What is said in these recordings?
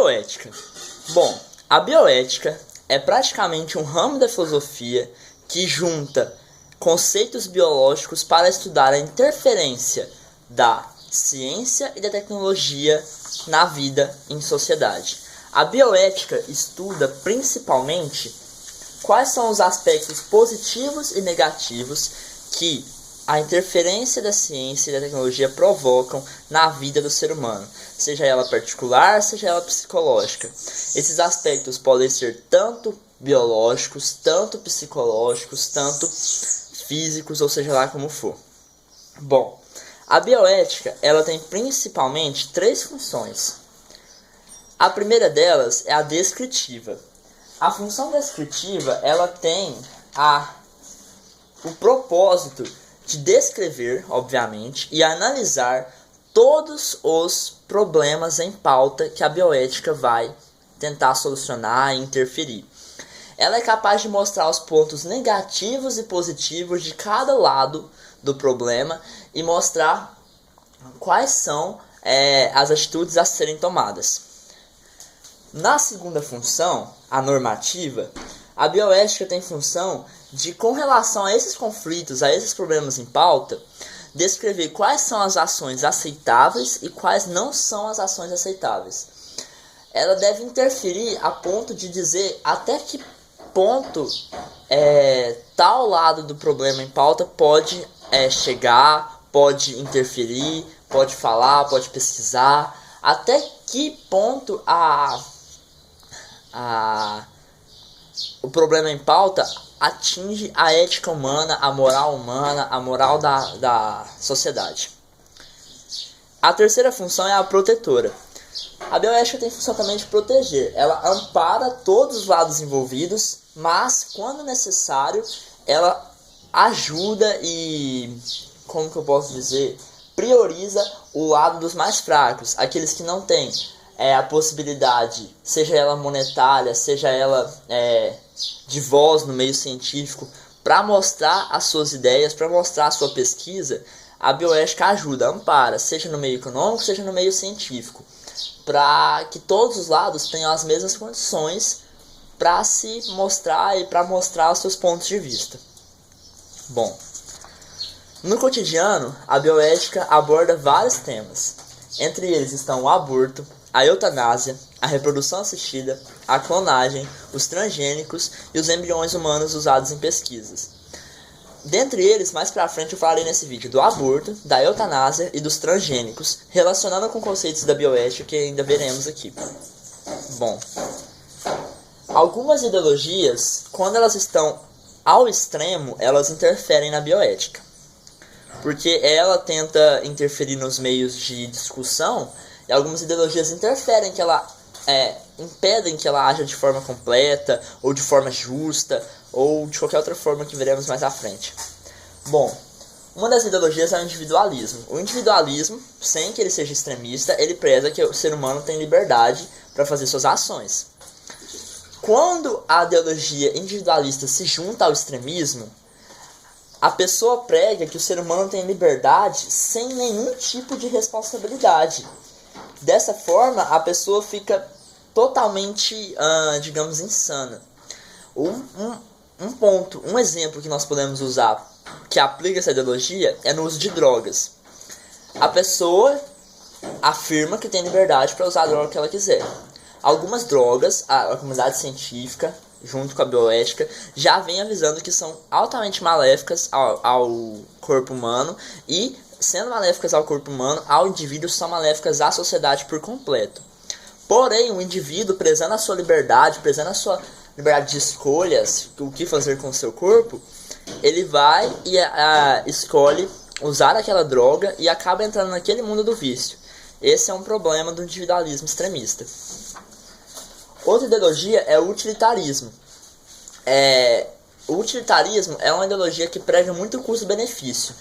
Bioética. Bom, a bioética é praticamente um ramo da filosofia que junta conceitos biológicos para estudar a interferência da ciência e da tecnologia na vida em sociedade. A bioética estuda principalmente quais são os aspectos positivos e negativos que a interferência da ciência e da tecnologia provocam na vida do ser humano, seja ela particular, seja ela psicológica. Esses aspectos podem ser tanto biológicos, tanto psicológicos, tanto físicos, ou seja lá como for. Bom, a bioética ela tem principalmente 3 funções. A primeira delas é a descritiva. A função descritiva ela tem o propósito de descrever, obviamente, e analisar todos os problemas em pauta que a bioética vai tentar solucionar e interferir. Ela é capaz de mostrar os pontos negativos e positivos de cada lado do problema e mostrar quais são as atitudes a serem tomadas. Na segunda função, a normativa, a bioética tem função de, com relação a esses conflitos, a esses problemas em pauta, descrever quais são as ações aceitáveis e quais não são as ações aceitáveis. Ela deve interferir a ponto de dizer até que ponto tal lado do problema em pauta pode chegar, pode interferir, pode falar, pode pesquisar, até que ponto o problema em pauta atinge a ética humana, a moral da sociedade. A terceira função é a protetora. A bioética tem função também de proteger. Ela ampara todos os lados envolvidos, mas, quando necessário, ela ajuda e, como que eu posso dizer, prioriza o lado dos mais fracos, aqueles que não têm a possibilidade, seja ela monetária, seja ela de voz no meio científico, para mostrar as suas ideias, para mostrar a sua pesquisa. A bioética ajuda, ampara, seja no meio econômico, seja no meio científico, para que todos os lados tenham as mesmas condições para se mostrar e para mostrar os seus pontos de vista. Bom, no cotidiano, a bioética aborda vários temas. Entre eles estão o aborto, a eutanásia, a reprodução assistida, a clonagem, os transgênicos e os embriões humanos usados em pesquisas. Dentre eles, mais pra frente eu falarei nesse vídeo do aborto, da eutanásia e dos transgênicos, relacionando com conceitos da bioética que ainda veremos aqui. Bom, algumas ideologias, quando elas estão ao extremo, elas interferem na bioética, porque ela tenta interferir nos meios de discussão. E algumas ideologias interferem, que ela impedem que ela haja de forma completa, ou de forma justa, ou de qualquer outra forma que veremos mais à frente. Bom, uma das ideologias é o individualismo. O individualismo, sem que ele seja extremista, ele preza que o ser humano tem liberdade para fazer suas ações. Quando a ideologia individualista se junta ao extremismo, a pessoa prega que o ser humano tem liberdade sem nenhum tipo de responsabilidade. Dessa forma, a pessoa fica totalmente, digamos, insana. Um exemplo que nós podemos usar que aplica essa ideologia é no uso de drogas. A pessoa afirma que tem liberdade para usar a droga que ela quiser. Algumas drogas, a comunidade científica, junto com a bioética, já vem avisando que são altamente maléficas ao corpo humano e, sendo maléficas ao corpo humano, ao indivíduo, são maléficas à sociedade por completo. Porém, o indivíduo, prezando a sua liberdade, prezando a sua liberdade de escolhas, o que fazer com o seu corpo, ele vai e escolhe usar aquela droga e acaba entrando naquele mundo do vício. Esse é um problema do individualismo extremista. Outra ideologia é o utilitarismo. O utilitarismo é uma ideologia que prega muito custo-benefício.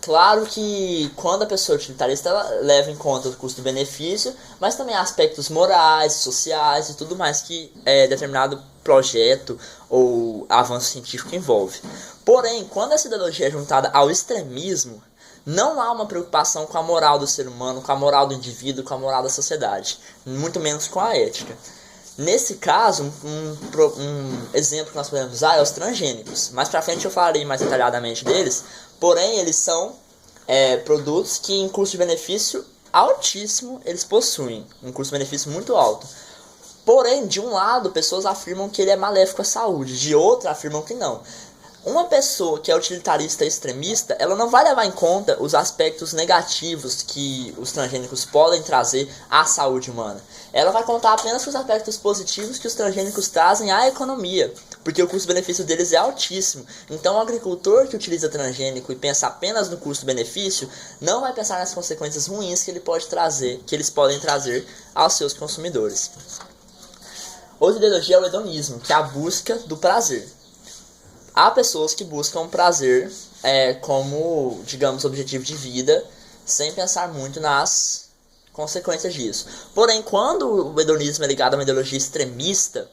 Claro que quando a pessoa é utilitarista, ela leva em conta o custo-benefício, mas também aspectos morais, sociais e tudo mais que determinado projeto ou avanço científico envolve. Porém, quando essa ideologia é juntada ao extremismo, Não há uma preocupação com a moral do ser humano, com a moral do indivíduo, com a moral da sociedade, muito menos com a ética. Nesse caso, um exemplo que nós podemos usar é os transgênicos. Mais pra frente eu falarei mais detalhadamente deles, porém eles são produtos que em custo-benefício altíssimo eles possuem, um custo-benefício muito alto. Porém, de um lado, pessoas afirmam que ele é maléfico à saúde, de outro afirmam que não. Uma pessoa que é utilitarista e extremista, ela não vai levar em conta os aspectos negativos que os transgênicos podem trazer à saúde humana. Ela vai contar apenas os aspectos positivos que os transgênicos trazem à economia, porque o custo-benefício deles é altíssimo. Então o agricultor que utiliza transgênico e pensa apenas no custo-benefício, não vai pensar nas consequências ruins que eles podem trazer aos seus consumidores. Outra ideologia é o hedonismo, que é a busca do prazer. Há pessoas que buscam prazer como, digamos, objetivo de vida, sem pensar muito nas consequências disso. Porém, quando o hedonismo é ligado a uma ideologia extremista,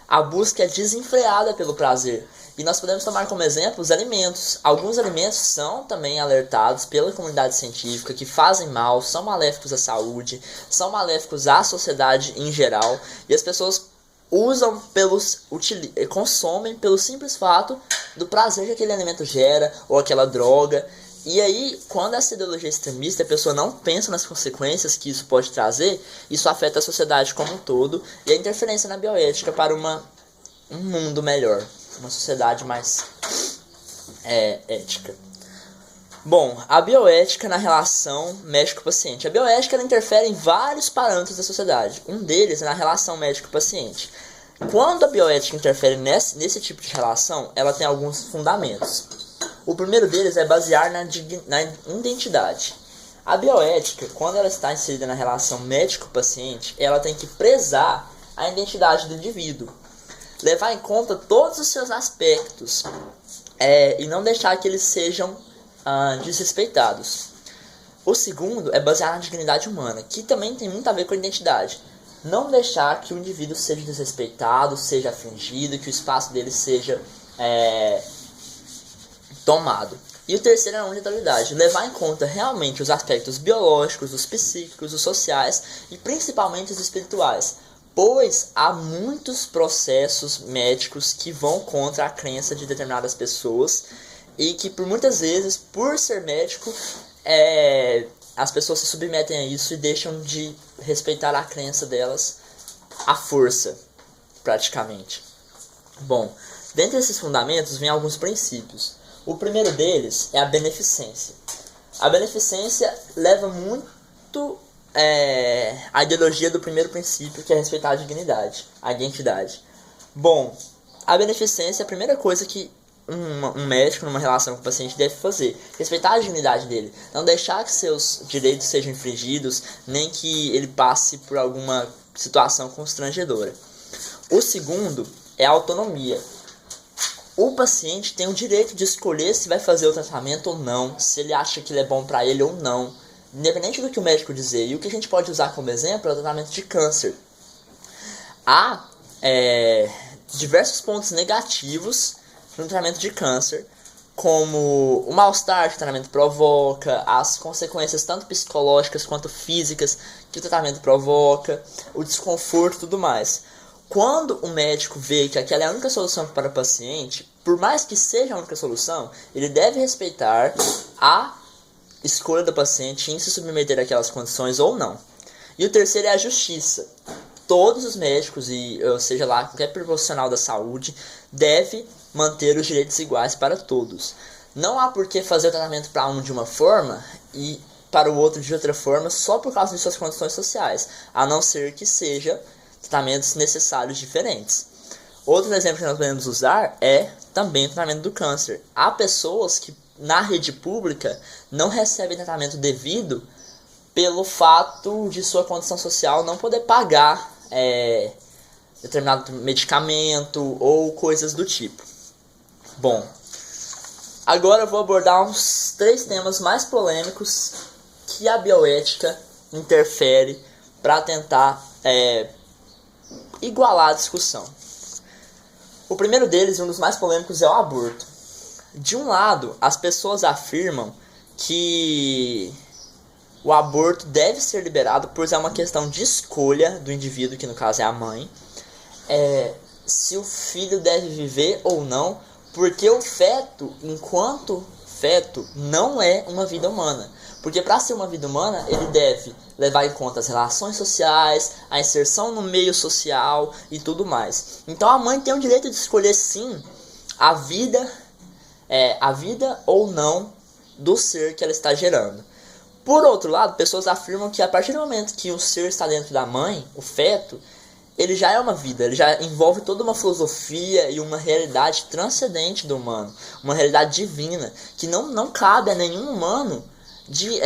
a busca é desenfreada pelo prazer. E nós podemos tomar como exemplo os alimentos. Alguns alimentos são também alertados pela comunidade científica que fazem mal, são maléficos à saúde, são maléficos à sociedade em geral, e as pessoas consomem pelo simples fato do prazer que aquele alimento gera, ou aquela droga. E aí, quando essa ideologia extremista, a pessoa não pensa nas consequências que isso pode trazer, isso afeta a sociedade como um todo, e a interferência na bioética para um mundo melhor, uma sociedade mais ética. Bom, a bioética na relação médico-paciente. A bioética ela interfere em vários parâmetros da sociedade. Um deles é na relação médico-paciente. Quando a bioética interfere nesse tipo de relação, ela tem alguns fundamentos. O primeiro deles é basear na identidade. A bioética, quando ela está inserida na relação médico-paciente, ela tem que prezar a identidade do indivíduo, levar em conta todos os seus aspectos e não deixar que eles sejam desrespeitados. O segundo é basear na dignidade humana, que também tem muito a ver com a identidade. Não deixar que o indivíduo seja desrespeitado, seja afligido, que o espaço dele seja tomado. E o terceiro é a unilateralidade, levar em conta realmente os aspectos biológicos, os psíquicos, os sociais e principalmente os espirituais, pois há muitos processos médicos que vão contra a crença de determinadas pessoas e que por muitas vezes, por ser médico, as pessoas se submetem a isso e deixam de respeitar a crença delas à força, praticamente. Bom, dentre esses fundamentos vem alguns princípios. O primeiro deles é a beneficência. A beneficência leva muito a ideologia do primeiro princípio, que é respeitar a dignidade, a identidade. Bom, a beneficência é a primeira coisa que um médico numa relação com o paciente deve fazer. Respeitar a dignidade dele. Não deixar que seus direitos sejam infringidos, nem que ele passe por alguma situação constrangedora. O segundo é a autonomia. O paciente tem o direito de escolher se vai fazer o tratamento ou não, se ele acha que ele é bom para ele ou não, independente do que o médico dizer. E o que a gente pode usar como exemplo é o tratamento de câncer. Há diversos pontos negativos no tratamento de câncer, como o mal-estar que o tratamento provoca, as consequências tanto psicológicas quanto físicas que o tratamento provoca, o desconforto e tudo mais. Quando o médico vê que aquela é a única solução para o paciente, por mais que seja a única solução, ele deve respeitar a escolha do paciente em se submeter àquelas condições ou não. E o terceiro é a justiça. Todos os médicos, ou seja lá, qualquer profissional da saúde, deve manter os direitos iguais para todos. Não há por que fazer o tratamento para um de uma forma e para o outro de outra forma só por causa de suas condições sociais, a não ser que seja tratamentos necessários diferentes. Outro exemplo que nós podemos usar é também o tratamento do câncer. Há pessoas que na rede pública não recebem tratamento devido pelo fato de sua condição social não poder pagar determinado medicamento ou coisas do tipo. Bom, agora eu vou abordar uns 3 temas mais polêmicos que a bioética interfere para tentar igualar a discussão. O primeiro deles, um dos mais polêmicos, é o aborto. De um lado, as pessoas afirmam que o aborto deve ser liberado, pois é uma questão de escolha do indivíduo, que no caso é a mãe, se o filho deve viver ou não, porque o feto, enquanto feto, não é uma vida humana. Porque para ser uma vida humana, ele deve levar em conta as relações sociais, a inserção no meio social e tudo mais. Então a mãe tem o direito de escolher sim a vida ou não do ser que ela está gerando. Por outro lado, pessoas afirmam que a partir do momento que o ser está dentro da mãe, o feto, ele já é uma vida, ele já envolve toda uma filosofia e uma realidade transcendente do humano, uma realidade divina, que não cabe a nenhum humano de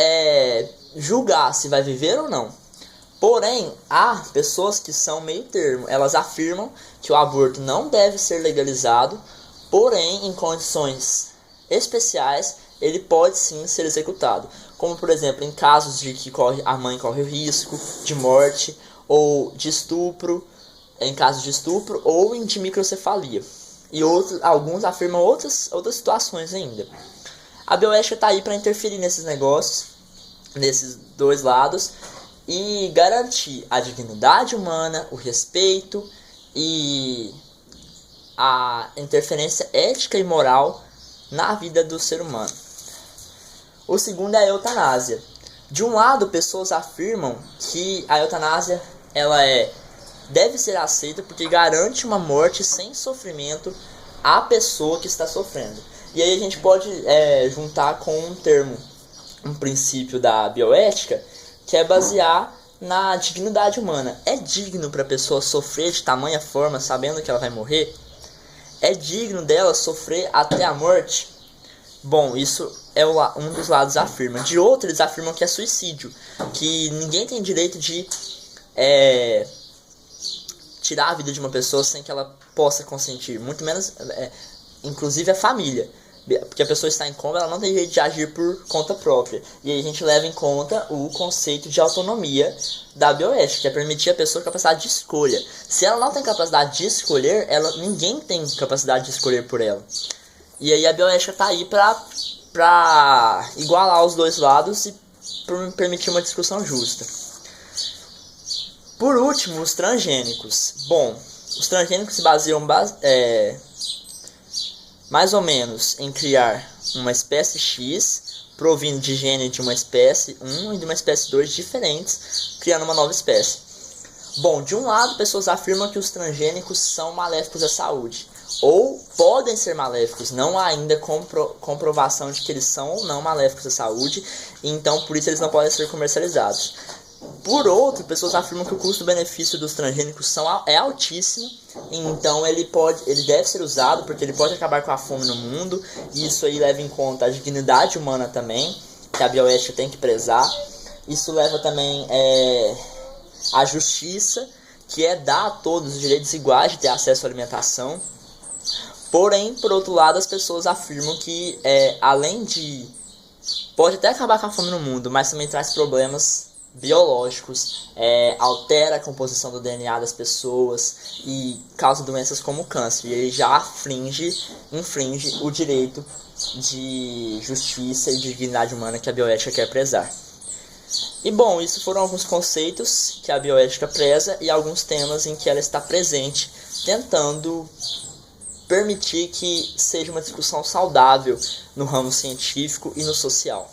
julgar se vai viver ou não. Porém, há pessoas que são meio termo, elas afirmam que o aborto não deve ser legalizado, porém, em condições especiais, ele pode sim ser executado. Como, por exemplo, em casos de que a mãe corre o risco de morte ou de estupro, em casos de estupro ou de microcefalia. E alguns afirmam outras situações ainda. A bioética está aí para interferir nesses negócios, nesses dois lados, e garantir a dignidade humana, o respeito e a interferência ética e moral na vida do ser humano. O segundo é a eutanásia. De um lado, pessoas afirmam que a eutanásia deve ser aceita porque garante uma morte sem sofrimento à pessoa que está sofrendo. E aí a gente pode juntar com um princípio da bioética, que é basear na dignidade humana. É digno para a pessoa sofrer de tamanha forma, sabendo que ela vai morrer? É digno dela sofrer até a morte? Bom, isso um dos lados afirma. De outro, eles afirmam que é suicídio, que ninguém tem direito de tirar a vida de uma pessoa sem que ela possa consentir, muito menos, inclusive a família, porque a pessoa está em coma, ela não tem direito de agir por conta própria. E aí a gente leva em conta o conceito de autonomia da bioética, que é permitir a pessoa a capacidade de escolha. Se ela não tem capacidade de escolher, ninguém tem capacidade de escolher por ela. E aí a bioética está aí para igualar os dois lados e permitir uma discussão justa. Por último, os transgênicos. Bom, os transgênicos se baseiam mais ou menos em criar uma espécie X provindo de gene de uma espécie 1 e de uma espécie 2 diferentes, criando uma nova espécie. Bom, de um lado, pessoas afirmam que os transgênicos são maléficos à saúde, ou podem ser maléficos, não há ainda comprovação de que eles são ou não maléficos à saúde, então por isso eles não podem ser comercializados. Por outro, pessoas afirmam que o custo-benefício dos transgênicos é altíssimo, então ele deve ser usado porque ele pode acabar com a fome no mundo, e isso aí leva em conta a dignidade humana também, que a bioética tem que prezar. Isso leva também a justiça, que é dar a todos os direitos iguais de ter acesso à alimentação. Porém, por outro lado, as pessoas afirmam que além de... pode até acabar com a fome no mundo, mas também traz problemas biológicos, altera a composição do DNA das pessoas e causa doenças como o câncer. E ele já infringe o direito de justiça e de dignidade humana que a bioética quer prezar. E bom, isso foram alguns conceitos que a bioética preza e alguns temas em que ela está presente, tentando permitir que seja uma discussão saudável no ramo científico e no social.